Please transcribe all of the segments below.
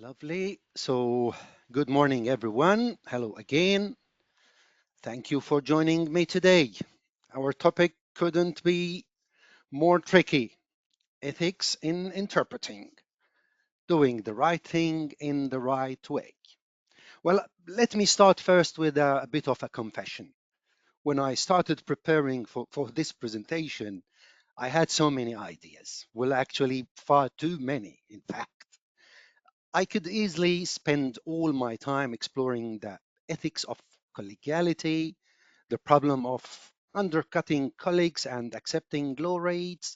Lovely. So, good morning, everyone. Hello again. Thank you for joining me today. Our topic couldn't be more tricky: ethics in interpreting, doing the right thing in the right way. Well, let me start first with a bit of a confession. When I started preparing for this presentation, I had so many ideas. Well, actually, far too many, in fact. I could easily spend all my time exploring the ethics of collegiality, the problem of undercutting colleagues and accepting low rates,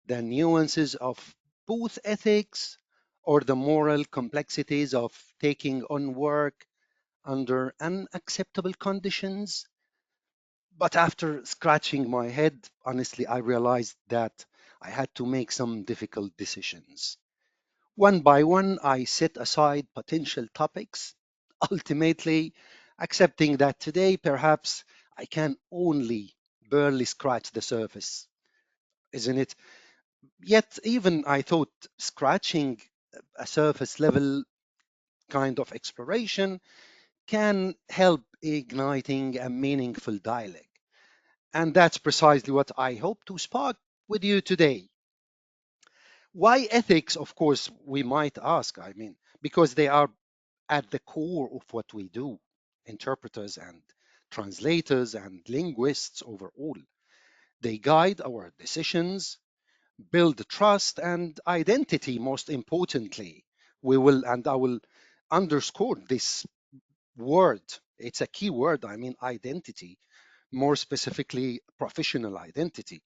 the nuances of booth ethics, or the moral complexities of taking on work under unacceptable conditions. But after scratching my head, honestly, I realized that I had to make some difficult decisions. One by one, I set aside potential topics, ultimately accepting that today perhaps I can only barely scratch the surface, isn't it? Yet, even I thought scratching a surface level kind of exploration can help igniting a meaningful dialogue. And that's precisely what I hope to spark with you today. Why ethics? Of course, we might ask. Because they are at the core of what we do, interpreters and translators and linguists overall. They guide our decisions, build trust and identity, most importantly. I will underscore this word. It's a key word. Identity, more specifically, professional identity,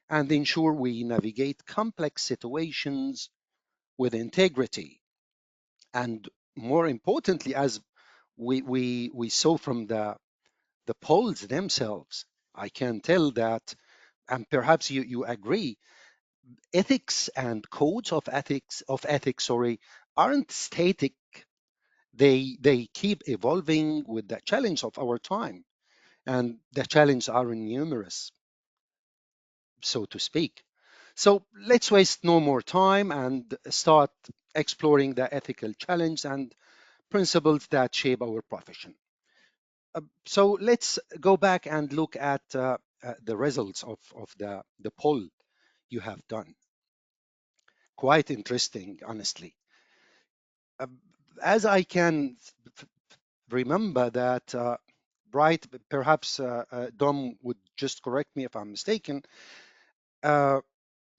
and ensure we navigate complex situations with integrity. And more importantly, as we saw from the polls themselves, I can tell that, and perhaps you agree, ethics and codes of ethics, sorry, aren't static. They keep evolving with the challenge of our time, and the challenges are numerous, so to speak. So let's waste no more time and start exploring the ethical challenge and principles that shape our profession. So let's go back and look at the results of the poll you have done. Quite interesting, honestly. Uh, as I can remember that, right, perhaps Dom would just correct me if I'm mistaken, uh,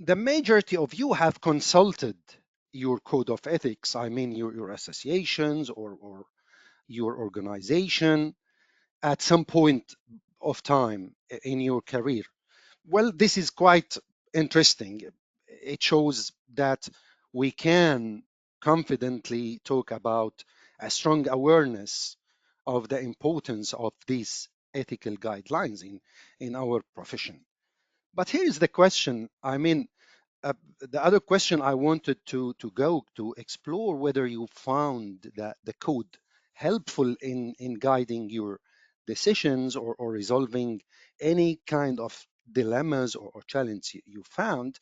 the majority of you have consulted your code of ethics, your associations or your organization at some point of time in your career. Well, this is quite interesting. It shows that we can confidently talk about a strong awareness of the importance of these ethical guidelines in our profession. But here's the question. The other question I wanted to go to explore whether you found that the code helpful in guiding your decisions or resolving any kind of dilemmas or challenge you found.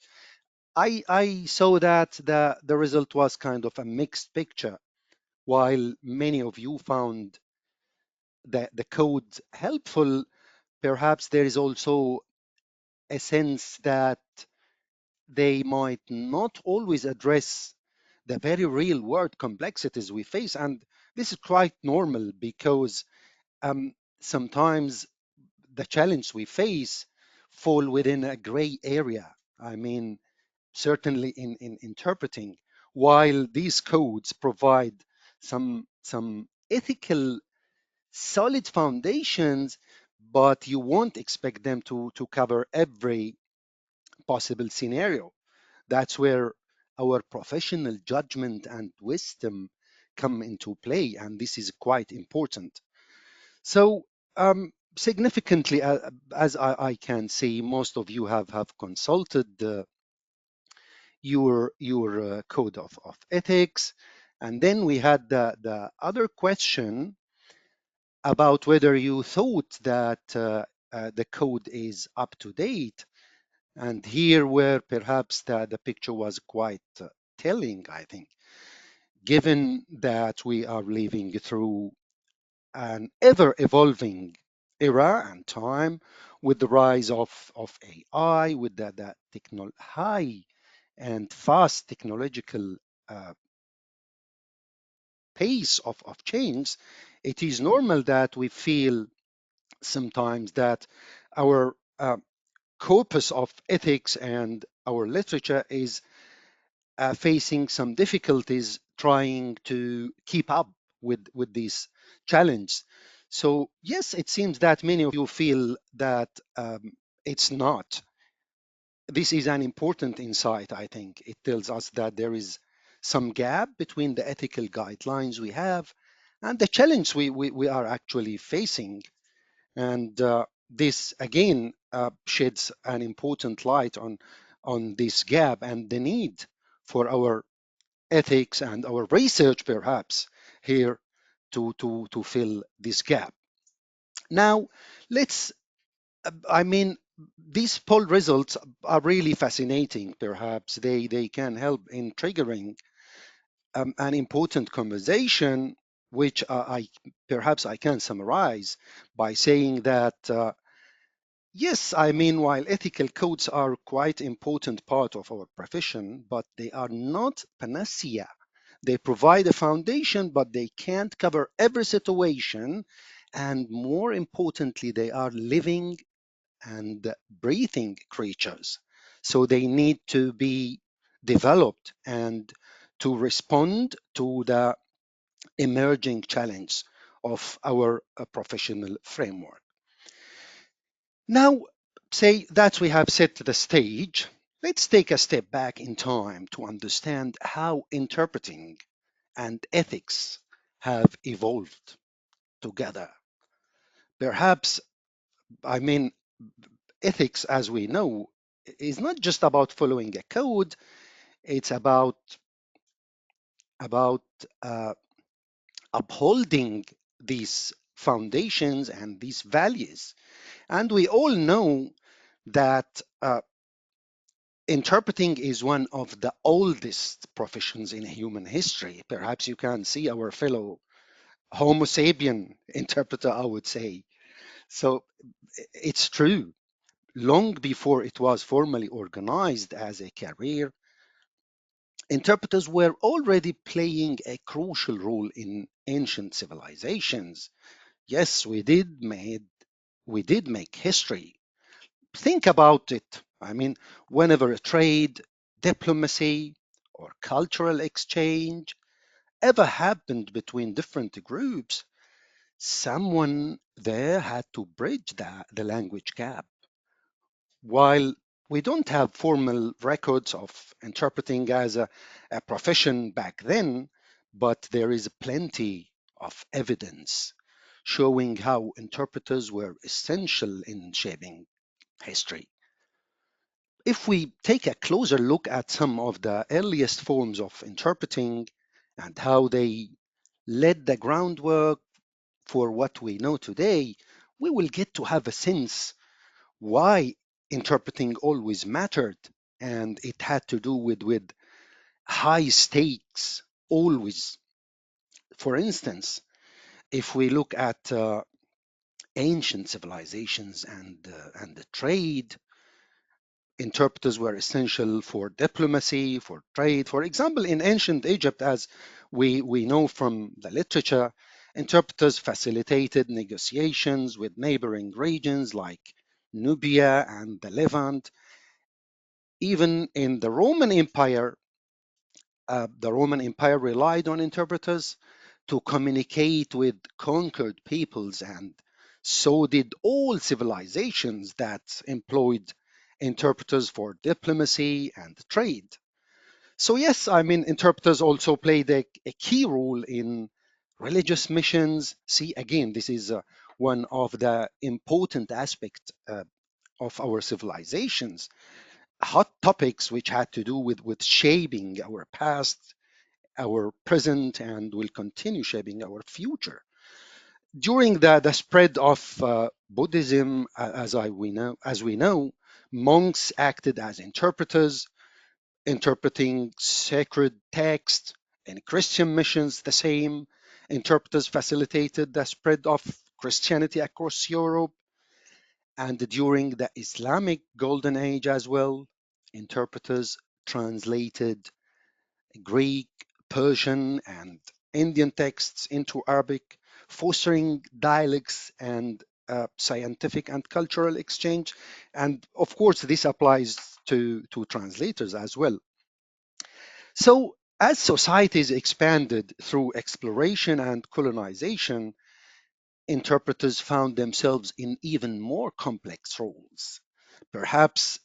I saw that the result was kind of a mixed picture. While many of you found the code helpful, perhaps there is also a sense that they might not always address the very real world complexities we face. And this is quite normal because sometimes the challenge we face fall within a gray area. Certainly in interpreting, while these codes provide some ethical solid foundations, but you won't expect them to cover every possible scenario. That's where our professional judgment and wisdom come into play, and this is quite important. So, significantly, as I can see, most of you have consulted your code of ethics, and then we had the other question about whether you thought that the code is up to date. And here where perhaps the picture was quite telling, I think. given that we are living through an ever evolving era and time with the rise of AI, with the high and fast technological uh, pace of change, it is normal that we feel sometimes that our corpus of ethics and our literature is facing some difficulties trying to keep up with these challenges. So yes, it seems that many of you feel that it's not. This is an important insight, I think. It tells us that there is some gap between the ethical guidelines we have and the challenge we are actually facing. And this again sheds an important light on this gap and the need for our ethics and our research perhaps here to fill this gap. Now, let's, I mean, these poll results are really fascinating. Perhaps they can help in triggering an important conversation, which I perhaps I can summarize by saying that yes, I mean, while ethical codes are quite important part of our profession, but they are not panacea. They provide a foundation, but they can't cover every situation. And more importantly, they are living and breathing creatures. So they need to be developed and to respond to the emerging challenge of our professional framework. Now, say that we have set the stage, let's take a step back in time to understand how interpreting and ethics have evolved together. Perhaps, I mean, ethics, as we know, is not just about following a code, it's about uh, upholding these foundations and these values. And we all know that interpreting is one of the oldest professions in human history. Perhaps you can see our fellow Homo sapien interpreter, I would say. So it's true. Long before it was formally organized as a career, interpreters were already playing a crucial role in ancient civilizations. Yes, we did make history. Think about it. I mean, whenever a trade, diplomacy, or cultural exchange ever happened between different groups, someone there had to bridge the language gap. While we don't have formal records of interpreting as a profession back then, but there is plenty of evidence showing how interpreters were essential in shaping history. If we take a closer look at some of the earliest forms of interpreting and how they laid the groundwork for what we know today, we will get to have a sense why interpreting always mattered, and it had to do with high stakes always. For instance, if we look at ancient civilizations and the trade, interpreters were essential for diplomacy, for trade. For example, in ancient Egypt, as we know from the literature, interpreters facilitated negotiations with neighboring regions like Nubia and the Levant. Even in the Roman Empire relied on interpreters to communicate with conquered peoples, and so did all civilizations that employed interpreters for diplomacy and trade. So, yes, I mean, interpreters also played a key role in religious missions. See, again, this is one of the important aspects of our civilizations, hot topics which had to do with shaping our past, our present, and will continue shaping our future. During the spread of Buddhism, as we know, monks acted as interpreters, interpreting sacred texts In Christian missions, the same. Interpreters facilitated the spread of Christianity across Europe. And during the Islamic Golden Age as well, interpreters translated Greek, Persian, and Indian texts into Arabic, fostering dialects and scientific and cultural exchange. And of course, this applies to translators as well. So, as societies expanded through exploration and colonization, interpreters found themselves in even more complex roles. Perhaps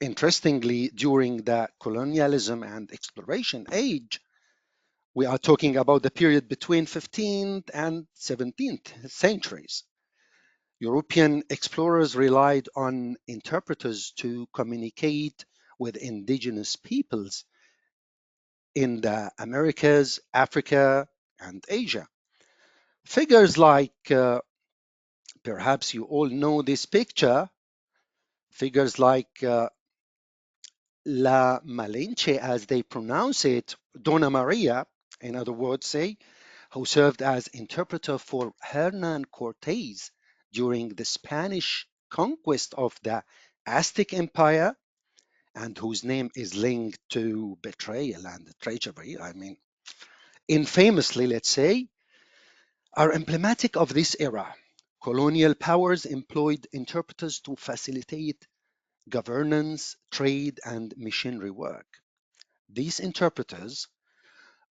interestingly, during the colonialism and exploration age, we are talking about the period between 15th and 17th centuries. European explorers relied on interpreters to communicate with indigenous peoples in the Americas, Africa, and Asia. Figures like, perhaps you all know this picture, figures like La Malinche, as they pronounce it, Donna Maria, in other words, say, who served as interpreter for Hernan Cortes during the Spanish conquest of the Aztec Empire, and whose name is linked to betrayal and treachery, I mean, infamously, let's say, are emblematic of this era. Colonial powers employed interpreters to facilitate governance, trade, and missionary work. These interpreters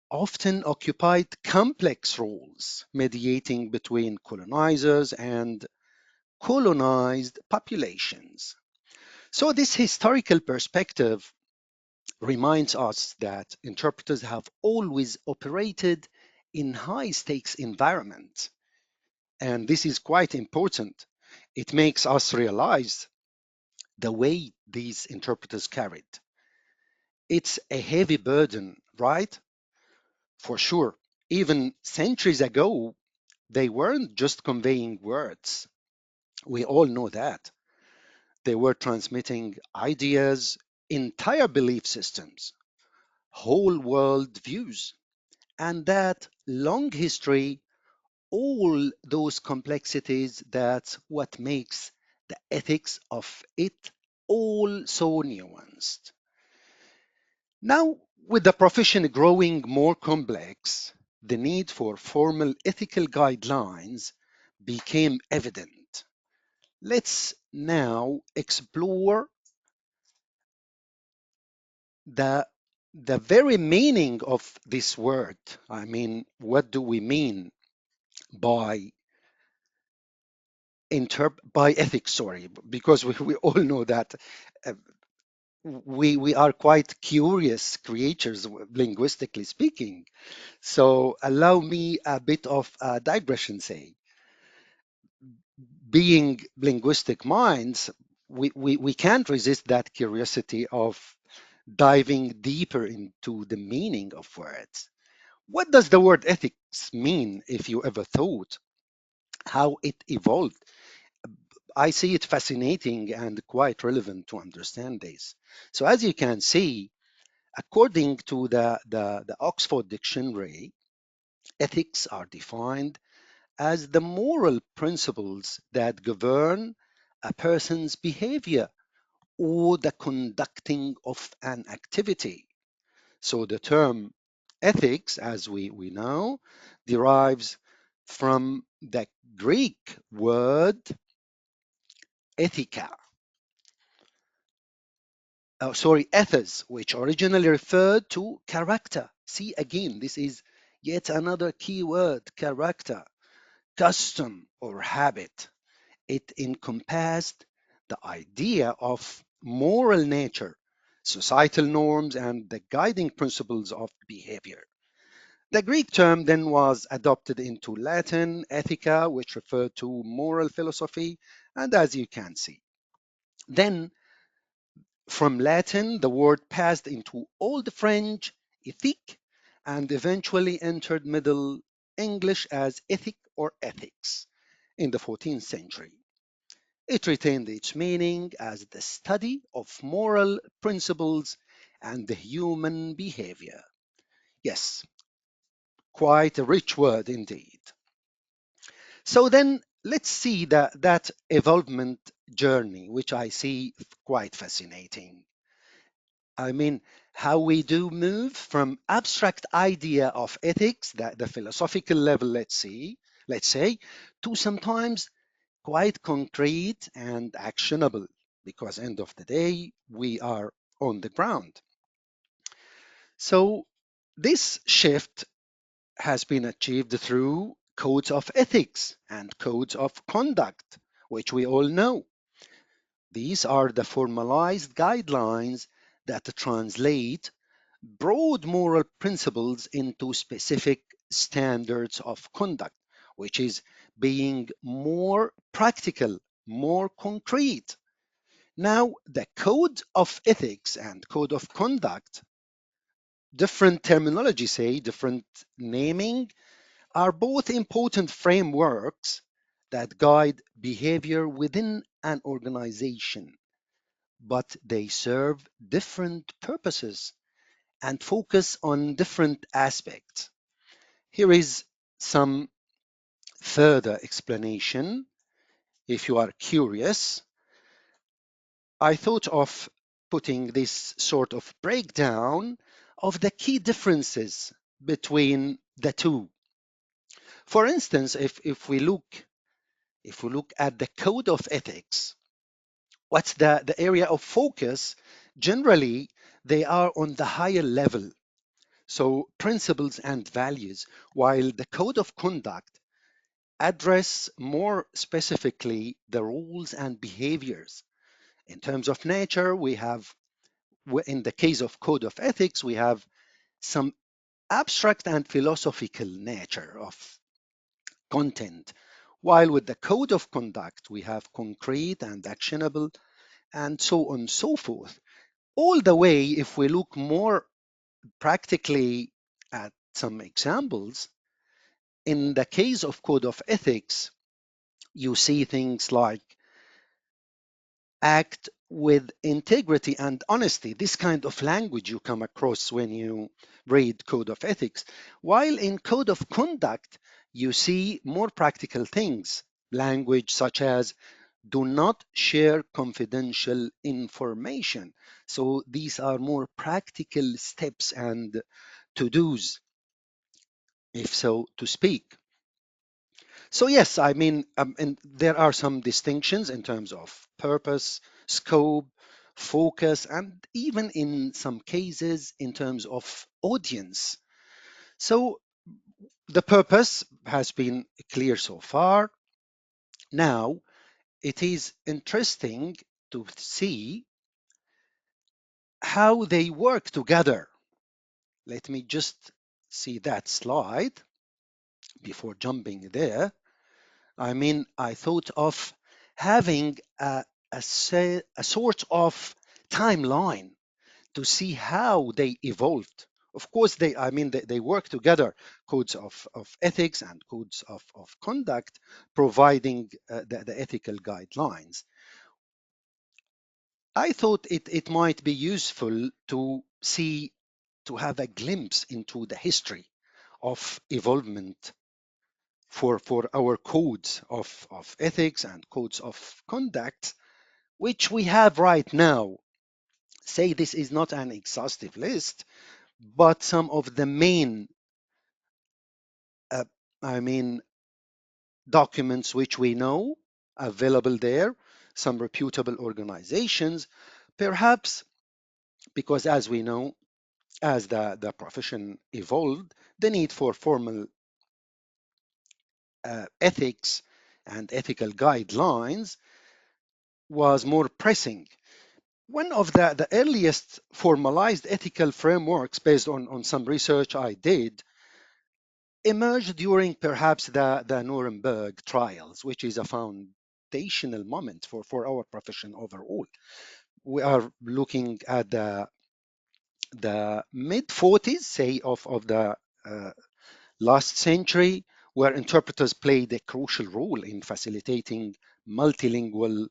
often occupied complex roles, mediating between colonizers and colonized populations. So, this historical perspective reminds us that interpreters have always operated in high stakes environments. And this is quite important. It makes us realize the weight these interpreters carried. It's a heavy burden, right? For sure. Even centuries ago, they weren't just conveying words. We all know that. They were transmitting ideas, entire belief systems, whole world views, and that long history, all those complexities, that's what makes the ethics of it all so nuanced. Now, with the profession growing more complex, the need for formal ethical guidelines became evident. Let's now explore the the very meaning of this word. I mean, what do we mean by by ethics? Sorry, because we all know that uh, we are quite curious creatures, linguistically speaking. So allow me a bit of a digression. Say, being linguistic minds, we can't resist that curiosity of diving deeper into the meaning of words. What does the word ethics mean, if you ever thought how it evolved? I see it fascinating and quite relevant to understand this. So, as you can see, according to the Oxford Dictionary, ethics are defined as the moral principles that govern a person's behavior or the conducting of an activity. So the term ethics, as we know, derives from the Greek word ethika, ethos, which originally referred to character. See, again, this is yet another key word, character, custom, or habit. It encompassed the idea of moral nature, societal norms, and the guiding principles of behavior. The Greek term then was adopted into Latin ethica, which referred to moral philosophy, and as you can see. Then from Latin, the word passed into Old French ethique and eventually entered Middle English as ethic or ethics in the 14th century. It retained its meaning as the study of moral principles and the human behavior. Yes, quite a rich word indeed. So then let's see that evolvement journey, which I see quite fascinating. I mean, how we do move from abstract idea of ethics, that the philosophical level, let's say, to sometimes quite concrete and actionable, because end of the day, we are on the ground. So this shift has been achieved through codes of ethics and codes of conduct, which we all know. These are the formalized guidelines that translate broad moral principles into specific standards of conduct, which is being more practical, more concrete. Now, the code of ethics and code of conduct, different terminology, say, different naming, are both important frameworks that guide behavior within an organization, but they serve different purposes and focus on different aspects. Here is some further explanation. If you are curious, I thought of putting this sort of breakdown of the key differences between the two. For instance, if we look at the code of ethics, what's the area of focus? Generally, they are on the higher level, so principles and values, while the code of conduct address more specifically the rules and behaviors. In terms of nature, we have, in the case of code of ethics, we have some abstract and philosophical nature of content, while with the code of conduct, we have concrete and actionable and so on and so forth. All the way, if we look more practically at some examples, in the case of code of ethics, you see things like act with integrity and honesty. This kind of language you come across when you read code of ethics. While in code of conduct, you see more practical things, language such as do not share confidential information. So these are more practical steps and to dos, if so to speak. So yes, I mean, and there are some distinctions in terms of purpose, scope, focus, and even in some cases in terms of audience. So the purpose has been clear so far. Now it is interesting to see how they work together. Let me just see that slide before jumping there. I mean, I thought of having a sort of timeline to see how they evolved. Of course, they work together, codes of ethics and codes of conduct, providing the ethical guidelines. I thought it might be useful to see, to have a glimpse into the history of evolvement for our codes of ethics and codes of conduct, which we have right now. Say this is not an exhaustive list, but some of the main, uh, I mean, documents which we know available there, some reputable organizations, perhaps because as we know, as the profession evolved, the need for formal ethics and ethical guidelines was more pressing. One of the earliest formalized ethical frameworks based on some research I did emerged during perhaps the Nuremberg trials, which is a foundational moment for our profession overall. We are looking at the mid 40s, say, of the last century, where interpreters played a crucial role in facilitating multilingual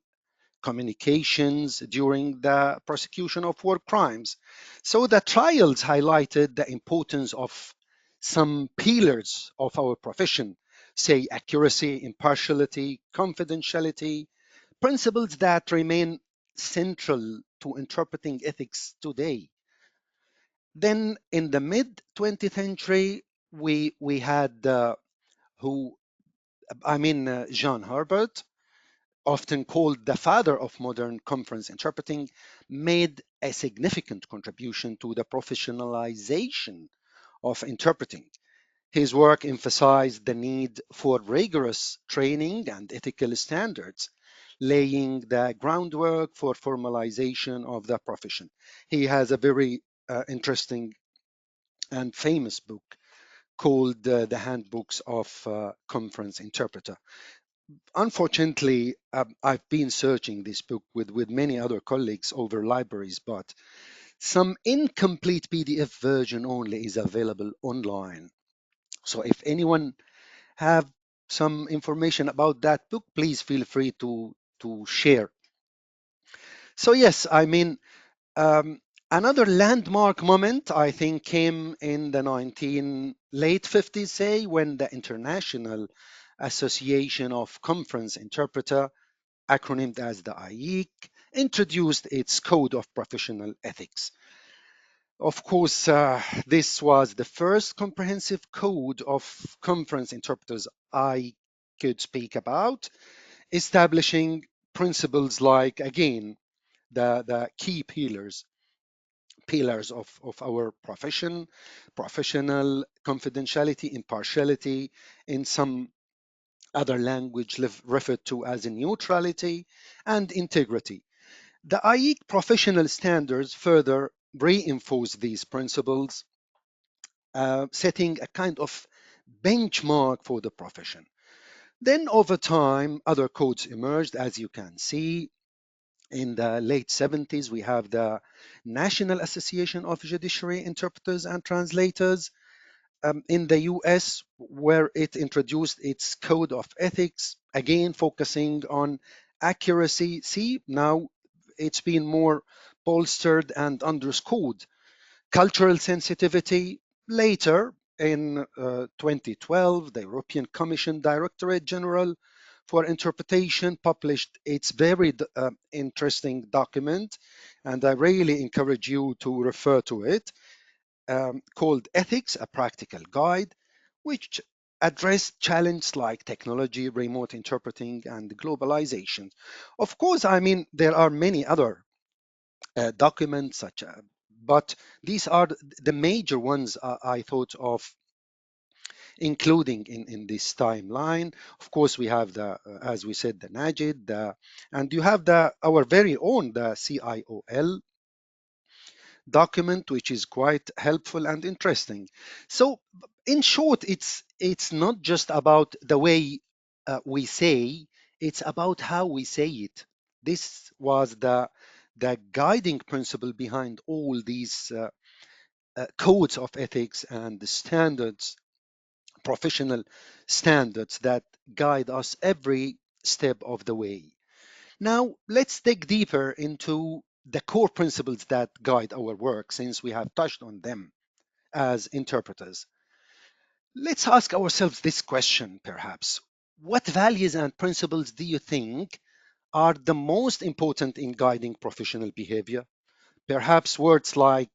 communications during the prosecution of war crimes. So the trials highlighted the importance of some pillars of our profession, say accuracy, impartiality, confidentiality, principles that remain central to interpreting ethics today. Then in the mid 20th century, we had who John Herbert, often called the father of modern conference interpreting, made a significant contribution to the professionalization of interpreting. His work emphasized the need for rigorous training and ethical standards, laying the groundwork for formalization of the profession. He has a very interesting and famous book called The Handbooks of Conference Interpreter. Unfortunately, I've been searching this book with many other colleagues over libraries, but some incomplete PDF version only is available online. So if anyone have some information about that book, please feel free to share. So yes, um, another landmark moment I think came in the late 50s, say, when the International Association of Conference Interpreter, acronymed as the IEC, introduced its Code of Professional Ethics. Of course, this was the first comprehensive code of conference interpreters I could speak about, establishing principles like, again, the key pillars of our profession: professional confidentiality, impartiality, in some other language referred to as neutrality, and integrity. The IEC professional standards further reinforce these principles, setting a kind of benchmark for the profession. Then, over time, other codes emerged, as you can see. In the late 70s, we have the National Association of Judiciary Interpreters and Translators in the US, where it introduced its code of ethics, again focusing on accuracy. See, now it's been more bolstered and underscored. Cultural sensitivity. Later, in 2012, the European Commission Directorate General for Interpretation published its very interesting document, and I really encourage you to refer to it, called Ethics, a Practical Guide, which addressed challenges like technology, remote interpreting, and globalization. Of course, there are many other documents, but these are the major ones I thought of including in this timeline. Of course, we have as we said, the NAJID, and you have our very own, the CIOL document, which is quite helpful and interesting. So, in short, it's not just about the way we say; it's about how we say it. This was the guiding principle behind all these codes of ethics and the standards, professional standards that guide us every step of the way. Now, let's dig deeper into the core principles that guide our work, since we have touched on them as interpreters. Let's ask ourselves this question, perhaps. What values and principles do you think are the most important in guiding professional behavior? Perhaps words like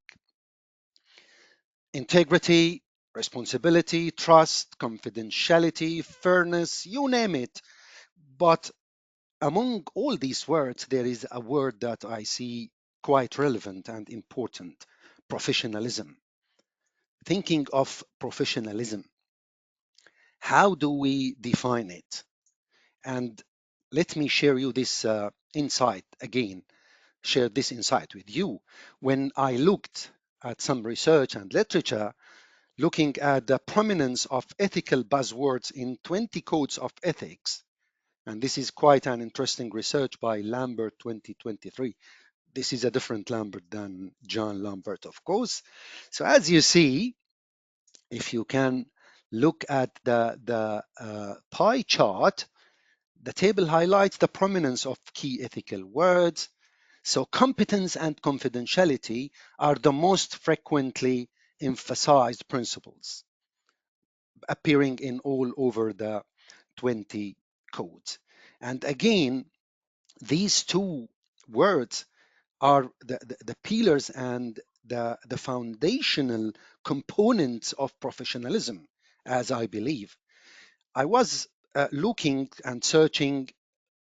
integrity, responsibility, trust, confidentiality, fairness, you name it. But among all these words, there is a word that I see quite relevant and important: professionalism. Thinking of professionalism, how do we define it? And let me share you this insight again, share this insight with you. When I looked at some research and literature, looking at the prominence of ethical buzzwords in 20 codes of ethics, and this is quite an interesting research by Lambert 2023. This is a different Lambert than John Lambert, of course. So as you see, if you can look at the pie chart, the table highlights the prominence of key ethical words. So competence and confidentiality are the most frequently emphasized principles, appearing in all over the 20 codes. And again, these two words are the pillars and the foundational components of professionalism, as I believe. I was looking and searching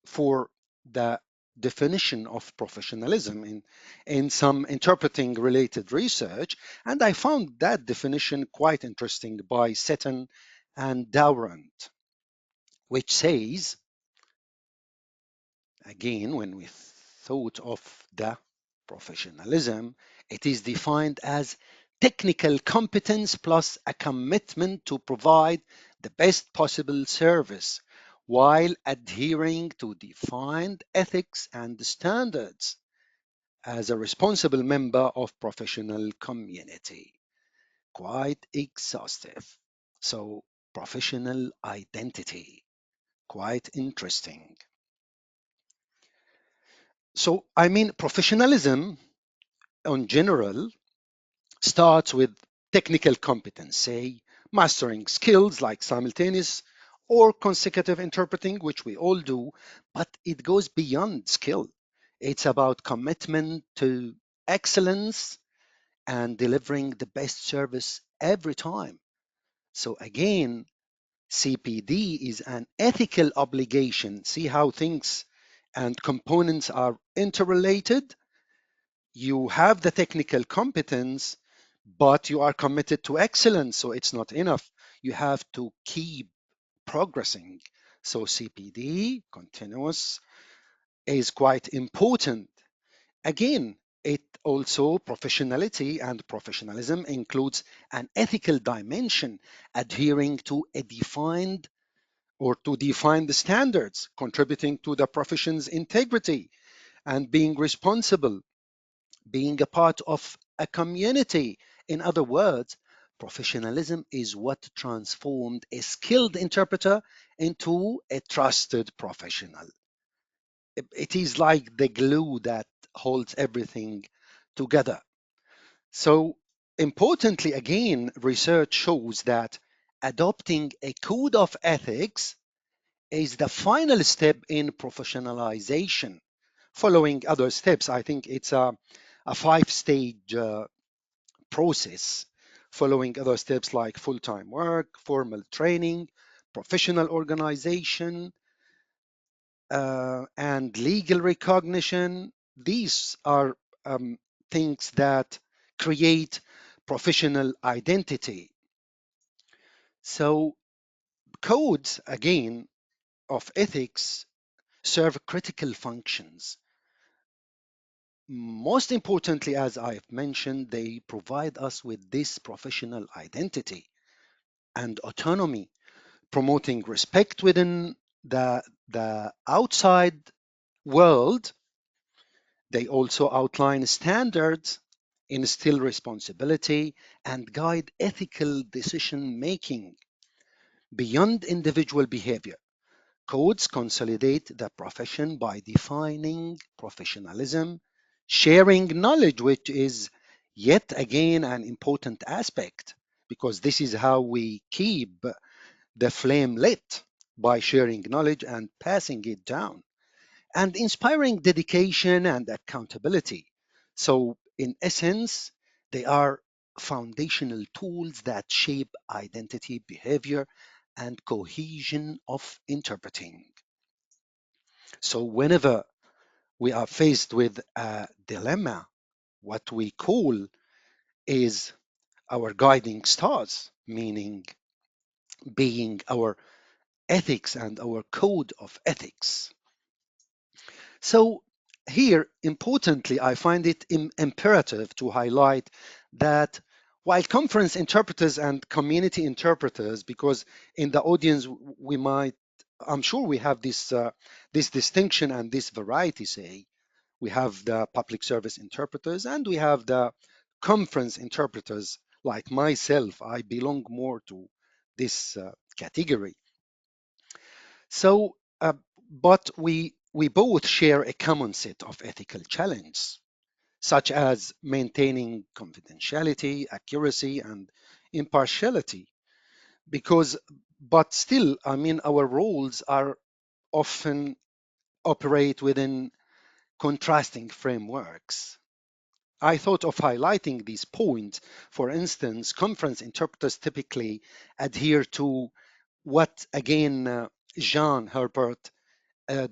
for the definition of professionalism in some interpreting related research, and I found that definition quite interesting by Seton and Dowrant, which says, again, when we thought of the professionalism, it is defined as technical competence plus a commitment to provide the best possible service while adhering to defined ethics and standards as a responsible member of professional community. Quite exhaustive. So professional identity, quite interesting. So, I mean, professionalism in general starts with technical competence, say, mastering skills like simultaneous or consecutive interpreting, which we all do, but it goes beyond skill. It's about commitment to excellence and delivering the best service every time. So, again, CPD is an ethical obligation. See how things and components are interrelated? You have the technical competence, but you are committed to excellence, so it's not enough. You have to keep progressing. So CPD, continuous, is quite important. Again, it also professionality and professionalism includes an ethical dimension, adhering to a defined or to define the standards, contributing to the profession's integrity and being responsible, being a part of a community. In other words, professionalism is what transformed a skilled interpreter into a trusted professional. It is like the glue that holds everything together. So, importantly, again, research shows that adopting a code of ethics is the final step in professionalization. Following other steps, I think it's a five-stage process, following other steps like full-time work, formal training, professional organization, and legal recognition. These are things that create professional identity. So codes, again, of ethics serve critical functions. Most importantly, as I've mentioned, they provide us with this professional identity and autonomy, promoting respect within the outside world. They also outline standards, instill responsibility, and guide ethical decision making beyond individual behavior. Codes consolidate the profession by defining professionalism, sharing knowledge, which is yet again an important aspect because this is how we keep the flame lit, by sharing knowledge and passing it down, and inspiring dedication and accountability. So, in essence, they are foundational tools that shape identity, behavior, and cohesion of interpreting. So, whenever we are faced with a dilemma, what we call is our guiding stars, meaning being our ethics and our code of ethics. So, here, importantly, I find it imperative to highlight that while conference interpreters and community interpreters, because in the audience we might, I'm sure we have this distinction and this variety, say, we have the public service interpreters and we have the conference interpreters. Like myself, I belong more to this category. So, but we both share a common set of ethical challenges, such as maintaining confidentiality, accuracy, and impartiality. Because, but still, I mean, our roles are often operate within contrasting frameworks. I thought of highlighting these points. For instance, conference interpreters typically adhere to what, again, Jean Herbert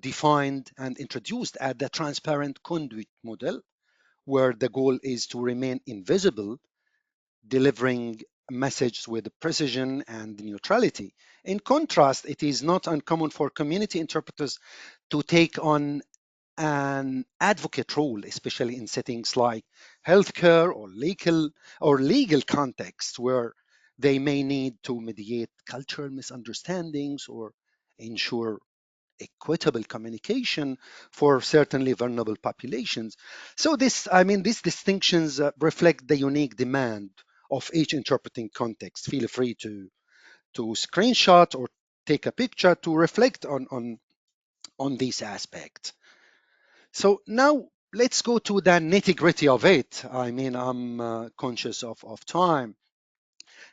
defined and introduced as the transparent conduit model, where the goal is to remain invisible, delivering messages with precision and neutrality. In contrast, it is not uncommon for community interpreters to take on an advocate role, especially in settings like healthcare or legal contexts where they may need to mediate cultural misunderstandings or ensure equitable communication for certainly vulnerable populations. So these distinctions reflect the unique demand of each interpreting context. Feel free to screenshot or take a picture to reflect on this aspect. So now let's go to the nitty gritty of it. I mean, I'm conscious of time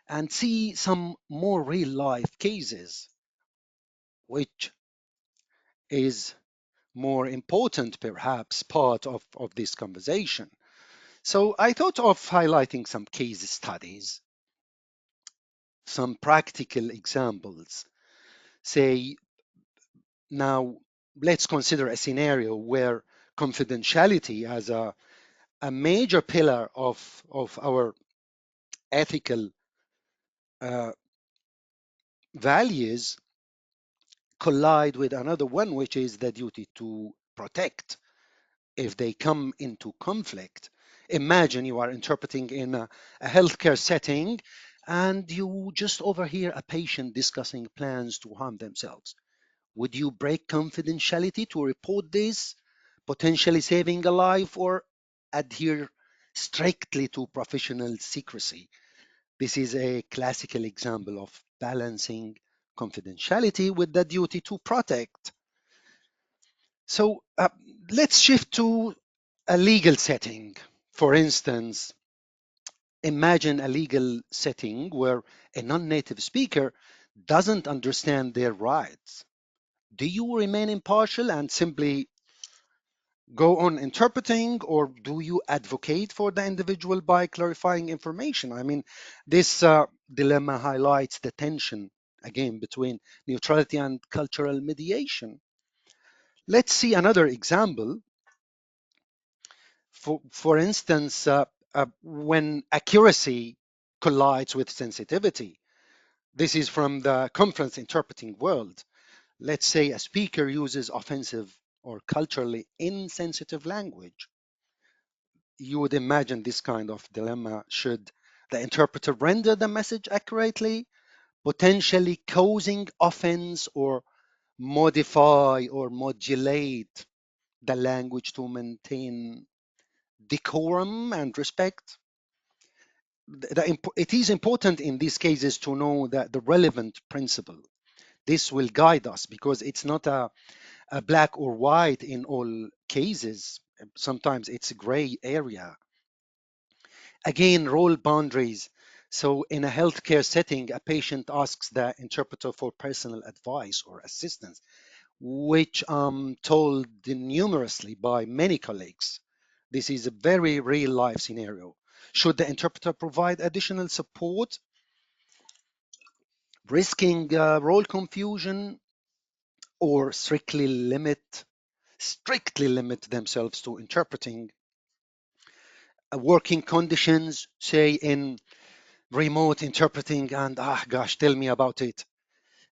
and see some more real life cases, which is more important, perhaps, part of this conversation. So I thought of highlighting some case studies, some practical examples. Say, now let's consider a scenario where confidentiality as a major pillar of our ethical uh, values collide with another one, which is the duty to protect if they come into conflict. Imagine you are interpreting in a healthcare setting and you just overhear a patient discussing plans to harm themselves. Would you break confidentiality to report this, potentially saving a life, or adhere strictly to professional secrecy? This is a classical example of balancing confidentiality with the duty to protect. So let's shift to a legal setting. For instance, imagine a legal setting where a non native speaker doesn't understand their rights. Do you remain impartial and simply go on interpreting, or do you advocate for the individual by clarifying information? I mean, this dilemma highlights the tension again between neutrality and cultural mediation. Let's see another example. For instance, when accuracy collides with sensitivity. This is from the conference interpreting world. Let's say a speaker uses offensive or culturally insensitive language. You would imagine this kind of dilemma. Should the interpreter render the message accurately, potentially causing offense, or modify or modulate the language to maintain decorum and respect? It is important in these cases to know that the relevant principle. This will guide us because it's not a black or white in all cases. Sometimes it's a gray area. Again, role boundaries. So, in a healthcare setting, a patient asks the interpreter for personal advice or assistance, which I'm told numerously by many colleagues. This is a very real life scenario. Should the interpreter provide additional support, risking role confusion, or strictly limit themselves to interpreting working conditions, say in remote interpreting, and gosh, tell me about it.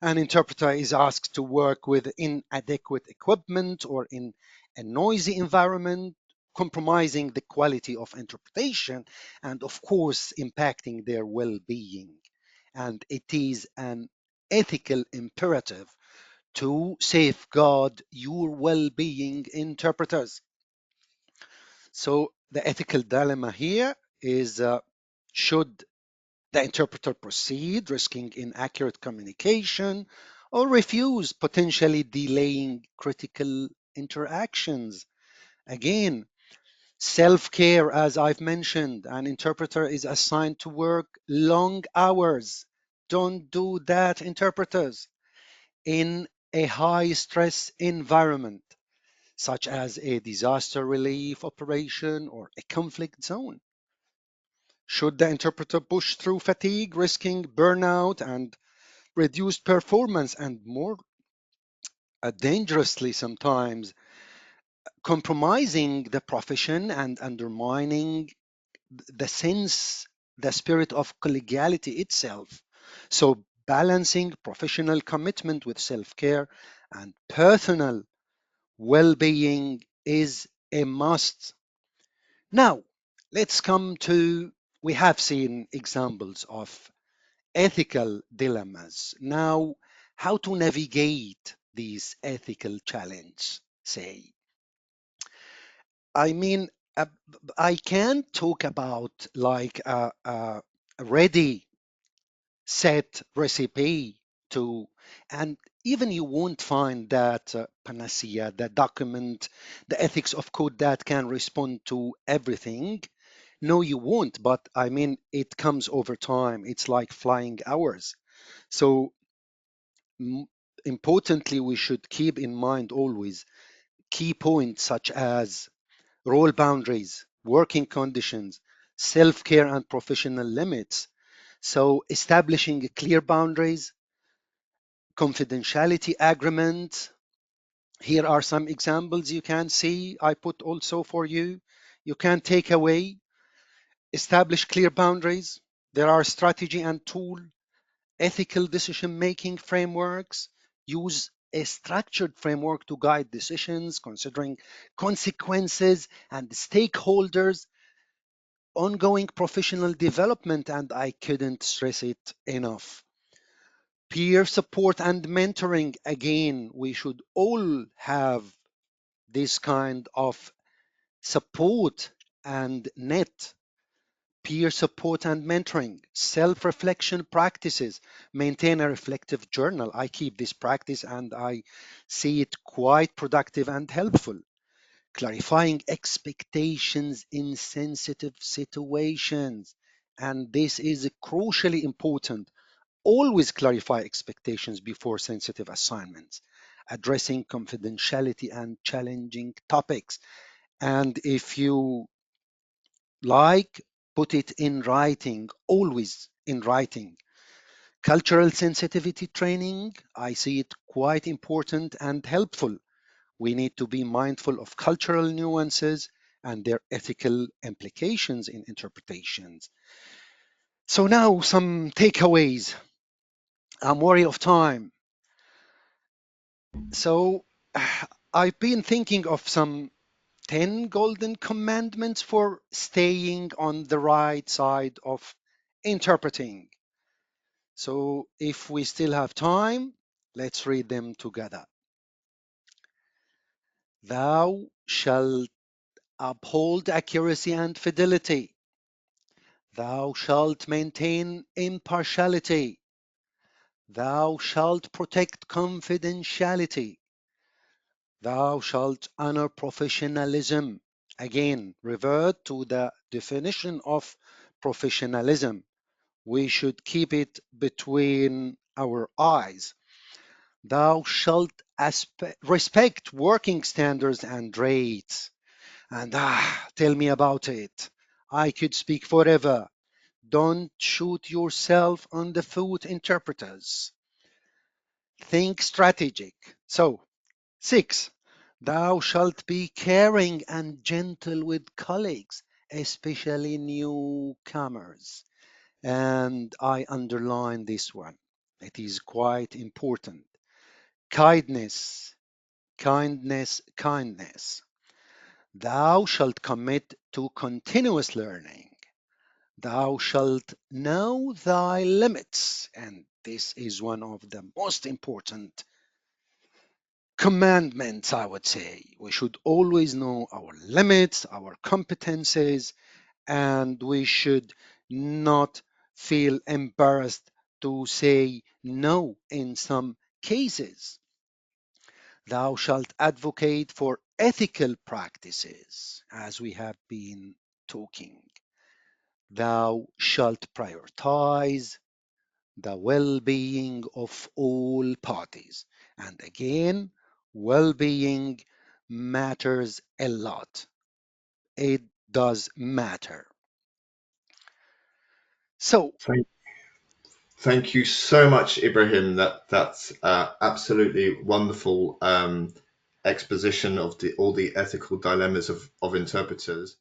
An interpreter is asked to work with inadequate equipment or in a noisy environment, compromising the quality of interpretation and, of course, impacting their well being. And it is an ethical imperative to safeguard your well being, interpreters. So, the ethical dilemma here is should the interpreter proceed, risking inaccurate communication, or refuse, potentially delaying critical interactions. Again, self-care, as I've mentioned, an interpreter is assigned to work long hours. Don't do that, interpreters, in a high stress environment, such as a disaster relief operation or a conflict zone. Should the interpreter push through fatigue, risking burnout and reduced performance, and more dangerously sometimes, compromising the profession and undermining the sense, the spirit of collegiality itself. So, balancing professional commitment with self care and personal well being is a must. Now, let's come to, we have seen examples of ethical dilemmas. Now, how to navigate these ethical challenges, say. I mean, uh, I can't talk about like a ready set recipe to, and even you won't find that panacea, the document, the ethics of code that can respond to everything. No, you won't. But I mean, it comes over time. It's like flying hours. So, m- importantly, we should keep in mind always key points such as role boundaries, working conditions, self care, and professional limits. So, establishing clear boundaries, confidentiality agreement. Here are some examples you can see. I put also for you. You can take away, establish clear boundaries. There are strategy and tool, ethical decision making frameworks. Use a structured framework to guide decisions, considering consequences and stakeholders, ongoing professional development, and I couldn't stress it enough. Peer support and mentoring. Again, we should all have this kind of support and net. Peer support and mentoring, self reflection practices, maintain a reflective journal. I keep this practice and I see it quite productive and helpful. Clarifying expectations in sensitive situations. And this is crucially important. Always clarify expectations before sensitive assignments, addressing confidentiality and challenging topics. And if you like, put it in writing, always in writing. Cultural sensitivity training, I see it quite important and helpful. We need to be mindful of cultural nuances and their ethical implications in interpretations. So, now some takeaways. I'm worried of time. So, I've been thinking of some 10 golden commandments for staying on the right side of interpreting. So, if we still have time, let's read them together. Thou shalt uphold accuracy and fidelity. Thou shalt maintain impartiality. Thou shalt protect confidentiality. Thou shalt honor professionalism. Again, revert to the definition of professionalism. We should keep it between our eyes. Thou shalt respect working standards and rates. And tell me about it. I could speak forever. Don't shoot yourself on the foot, interpreters. Think strategic. So, 6. Thou shalt be caring and gentle with colleagues, especially newcomers. And I underline this one. It is quite important. Kindness, kindness, kindness. Thou shalt commit to continuous learning. Thou shalt know thy limits. And this is one of the most important commandments, I would say. We should always know our limits, our competences, and we should not feel embarrassed to say no in some cases. Thou shalt advocate for ethical practices, as we have been talking. Thou shalt prioritize the well-being of all parties. And again, well-being matters a lot. It does matter. So, Thank you so much, Ibrahim. That's absolutely wonderful exposition of all the ethical dilemmas of interpreters.